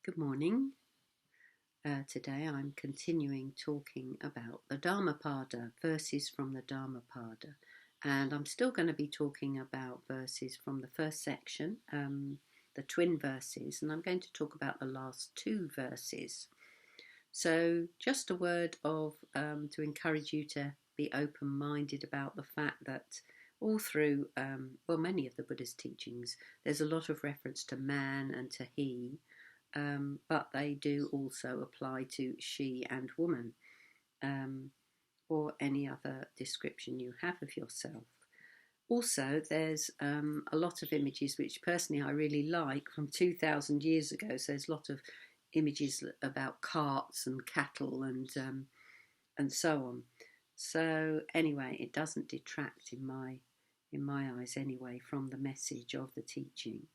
Good morning. Today I'm continuing talking about the Dhammapada, verses from the Dhammapada. And I'm still going to be talking about verses from the first section, the twin verses, and I'm going to talk about the last two verses. So just a word of to encourage you to be open-minded about the fact that all through, many of the Buddha's teachings, there's a lot of reference to man and to he, but they do also apply to she and woman, or any other description you have of yourself. Also, there's a lot of images which personally I really like from 2,000 years ago. So there's a lot of images about carts and cattle and so on. So anyway, it doesn't detract in my eyes anyway from the message of the teaching.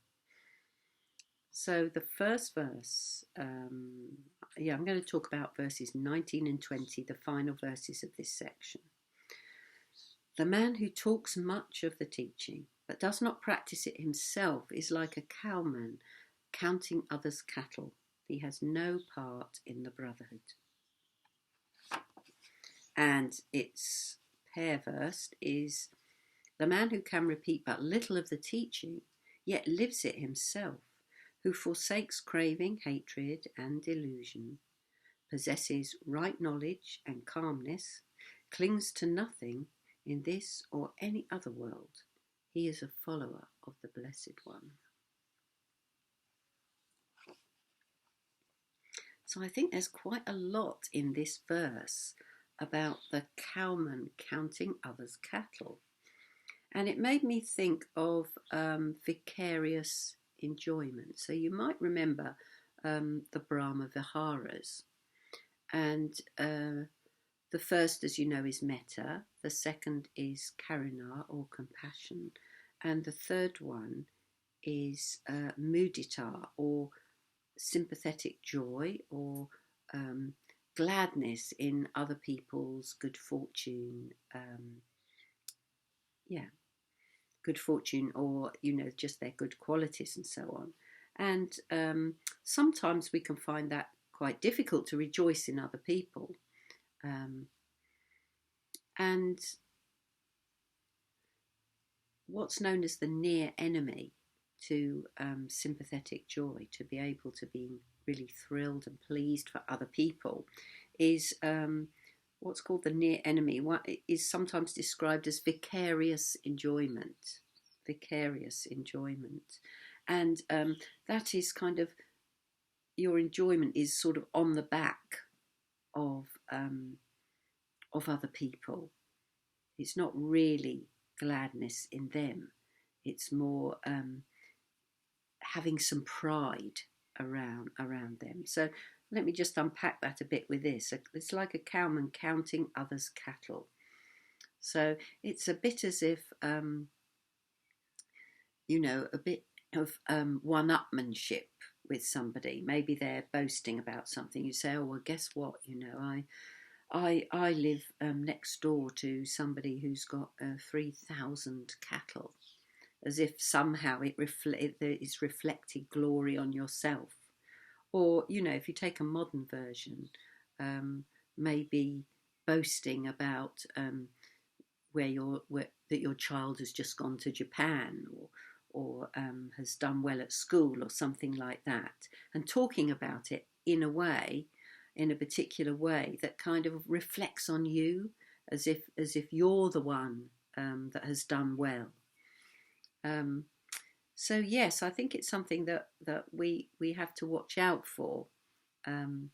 So the first verse, I'm going to talk about verses 19 and 20, the final verses of this section. The man who talks much of the teaching, but does not practice it himself, is like a cowman counting others' cattle. He has no part in the brotherhood. And its pair verse is, the man who can repeat but little of the teaching, yet lives it himself, who forsakes craving, hatred, and delusion, possesses right knowledge and calmness, clings to nothing in this or any other world. He is a follower of the Blessed One. So I think there's quite a lot in this verse about the cowman counting others' cattle. And it made me think of vicarious enjoyment. So you might remember the Brahma Viharas. And the first, as you know, is metta. The second is karuna, or compassion. And the third one is mudita, or sympathetic joy, or gladness in other people's good fortune. Good fortune, or just their good qualities and so on. And sometimes we can find that quite difficult to rejoice in other people, and what's known as the near enemy to sympathetic joy, to be able to be really thrilled and pleased for other people, is what's called the near enemy. What is sometimes described as vicarious enjoyment. And that is kind of, your enjoyment is sort of on the back of other people. It's not really gladness in them. It's more having some pride around them. So let me just unpack that a bit with this. It's like a cowman counting others' cattle. So it's a bit as if, a bit of one-upmanship with somebody. Maybe they're boasting about something. You say, oh, well, guess what? I live next door to somebody who's got 3,000 cattle, as if somehow it's reflected glory on yourself. Or, if you take a modern version, maybe boasting about that your child has just gone to Japan, or has done well at school, or something like that, and talking about it in a particular way that kind of reflects on you, as if you're the one that has done well. So yes, I think it's something that we have to watch out for, kind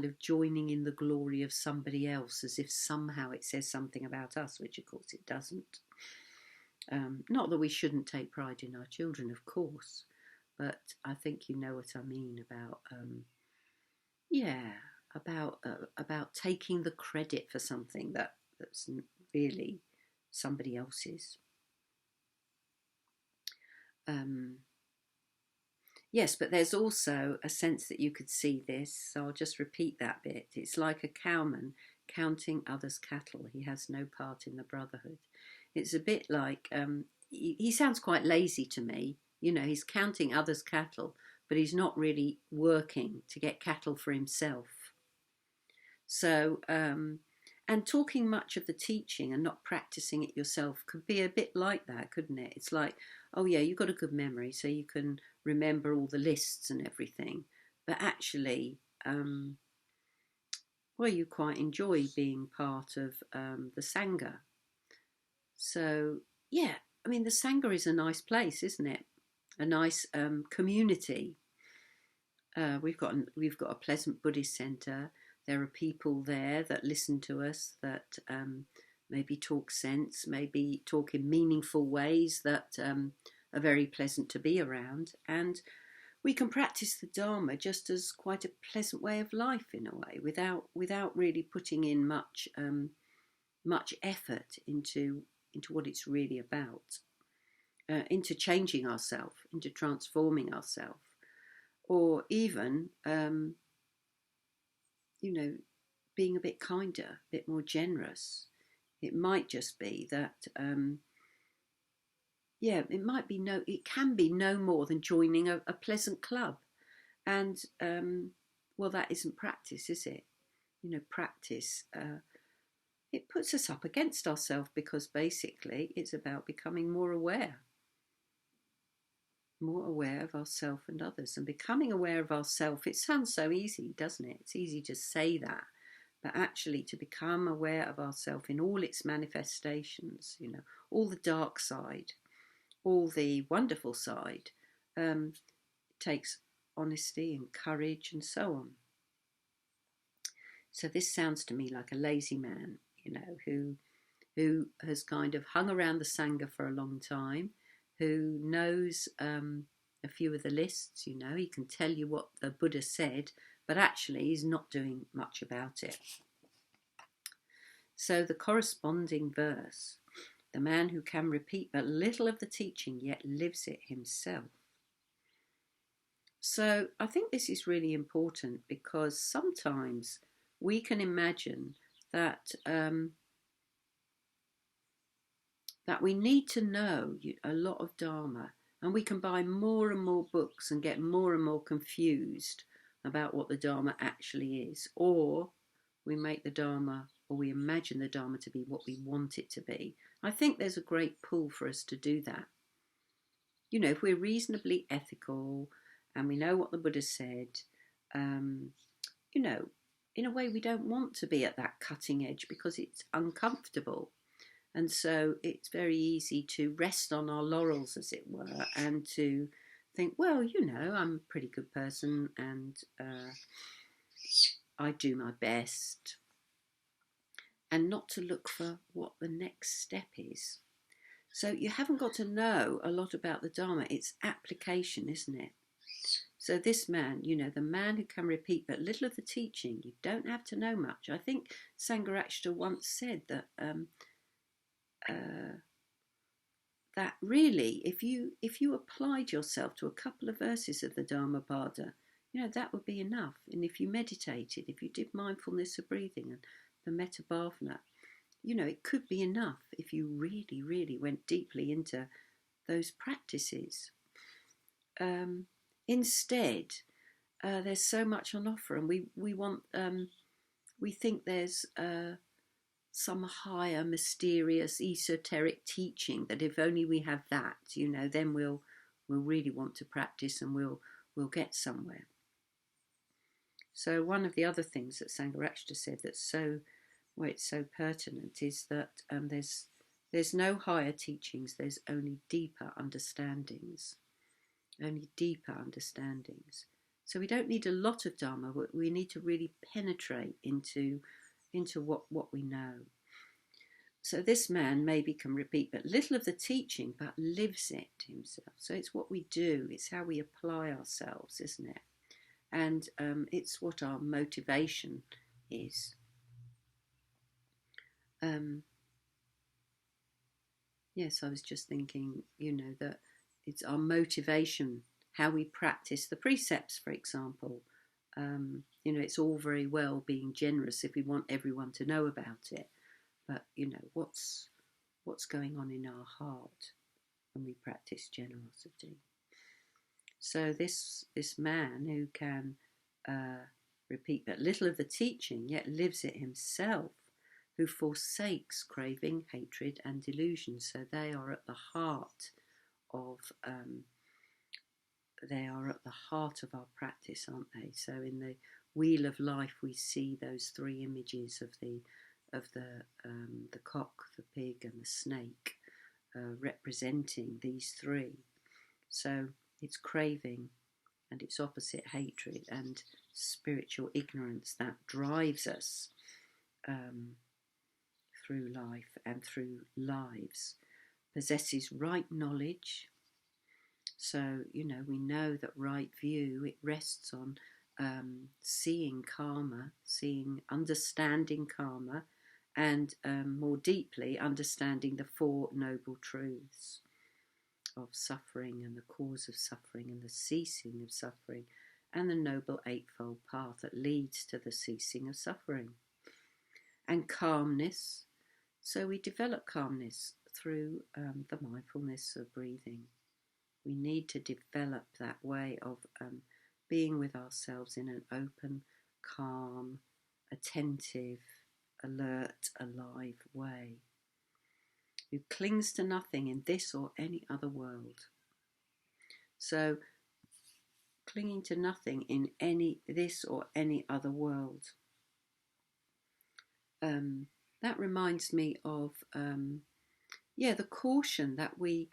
of joining in the glory of somebody else, as if somehow it says something about us, which of course it doesn't. Not that we shouldn't take pride in our children, of course, but I think you know what I mean about taking the credit for something that's really somebody else's. Yes, but there's also a sense that you could see this, so I'll just repeat that bit. It's like a cowman counting others' cattle. He has no part in the brotherhood. It's a bit like, he sounds quite lazy to me, You know, he's counting others' cattle, but he's not really working to get cattle for himself. So, and talking much of the teaching and not practicing it yourself could be a bit like that, couldn't it? It's like, oh yeah, you've got a good memory, so you can remember all the lists and everything. But actually, well, you quite enjoy being part of the Sangha. So, yeah, I mean, the Sangha is a nice place, isn't it? A nice community. We've got a pleasant Buddhist centre. There are people there that listen to us, that maybe talk sense, maybe talk in meaningful ways that are very pleasant to be around. And we can practice the Dharma just as quite a pleasant way of life in a way, without really putting in much effort into what it's really about, into changing ourselves, into transforming ourselves, or even being a bit kinder, a bit more generous. It might just be that it can be no more than joining a pleasant club. And well, that isn't practice, is it? Practice, it puts us up against ourselves, because basically it's about becoming more aware of ourselves and others. And becoming aware of ourselves, it sounds so easy, doesn't it? It's easy to say that, but actually to become aware of ourselves in all its manifestations, all the dark side, all the wonderful side, takes honesty and courage and so on. So this sounds to me like a lazy man, who has kind of hung around the Sangha for a long time, who knows a few of the lists. He can tell you what the Buddha said, but actually he's not doing much about it. So the corresponding verse, the man who can repeat but little of the teaching yet lives it himself. So I think this is really important, because sometimes we can imagine that that we need to know a lot of Dharma, and we can buy more and more books and get more and more confused about what the Dharma actually is, or we make the Dharma, or we imagine the Dharma to be what we want it to be. I think there's a great pull for us to do that. If we're reasonably ethical and we know what the Buddha said, in a way we don't want to be at that cutting edge because it's uncomfortable. And so it's very easy to rest on our laurels, as it were, and to think, well, I'm a pretty good person, and I do my best, and not to look for what the next step is. So you haven't got to know a lot about the Dharma. It's application, isn't it? So this man, the man who can repeat but little of the teaching, you don't have to know much. I think Sangharakshita once said that that really, if you applied yourself to a couple of verses of the Dhammapada, that would be enough. And if you meditated, if you did mindfulness of breathing and the metta bhavana, it could be enough if you really, really went deeply into those practices. Instead, there's so much on offer, and we think there's some higher, mysterious, esoteric teaching that if only we have that, then we'll really want to practice, and we'll get somewhere. So one of the other things that Sangharakshita said that's it's so pertinent is that there's no higher teachings, there's only deeper understandings. Only deeper understandings. So we don't need a lot of Dharma, but we need to really penetrate into what we know. So this man maybe can repeat but little of the teaching, but lives it himself. So it's what we do, it's how we apply ourselves, isn't it? And it's what our motivation is. Yes, I was just thinking, that it's our motivation, how we practice the precepts, for example. It's all very well being generous if we want everyone to know about it, but what's going on in our heart when we practice generosity? So this man who can repeat but little of the teaching, yet lives it himself, who forsakes craving, hatred, and delusion. So they are at the heart of our practice, aren't they? So in the wheel of life, we see those three images of the cock, the pig, and the snake, representing these three. So it's craving and its opposite, hatred, and spiritual ignorance that drives us through life and through lives. Possesses right knowledge. So, we know that right view, it rests on seeing karma, understanding karma, and more deeply understanding the Four Noble Truths of suffering and the cause of suffering and the ceasing of suffering, and the Noble Eightfold Path that leads to the ceasing of suffering. And calmness. So we develop calmness through the mindfulness of breathing. We need to develop that way of being with ourselves in an open, calm, attentive, alert, alive way. Who clings to nothing in this or any other world. So, clinging to nothing in this or any other world. That reminds me of the caution that we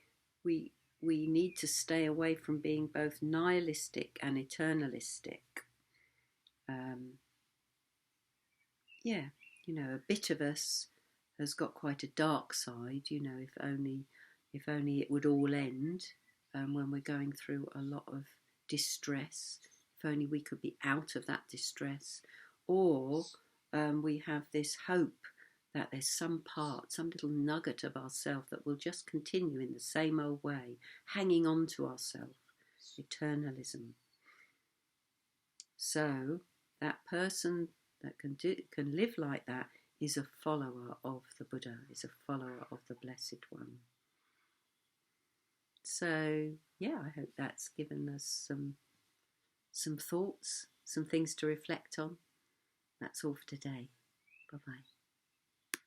need to stay away from being both nihilistic and eternalistic. A bit of us has got quite a dark side. If only it would all end when we're going through a lot of distress. If only we could be out of that distress, or we have this hope that there's some little nugget of ourself that will just continue in the same old way, hanging on to ourself, eternalism. So that person that can live like that is a follower of the Buddha, is a follower of the Blessed One. So I hope that's given us some thoughts, some things to reflect on. That's all for today. Bye-bye.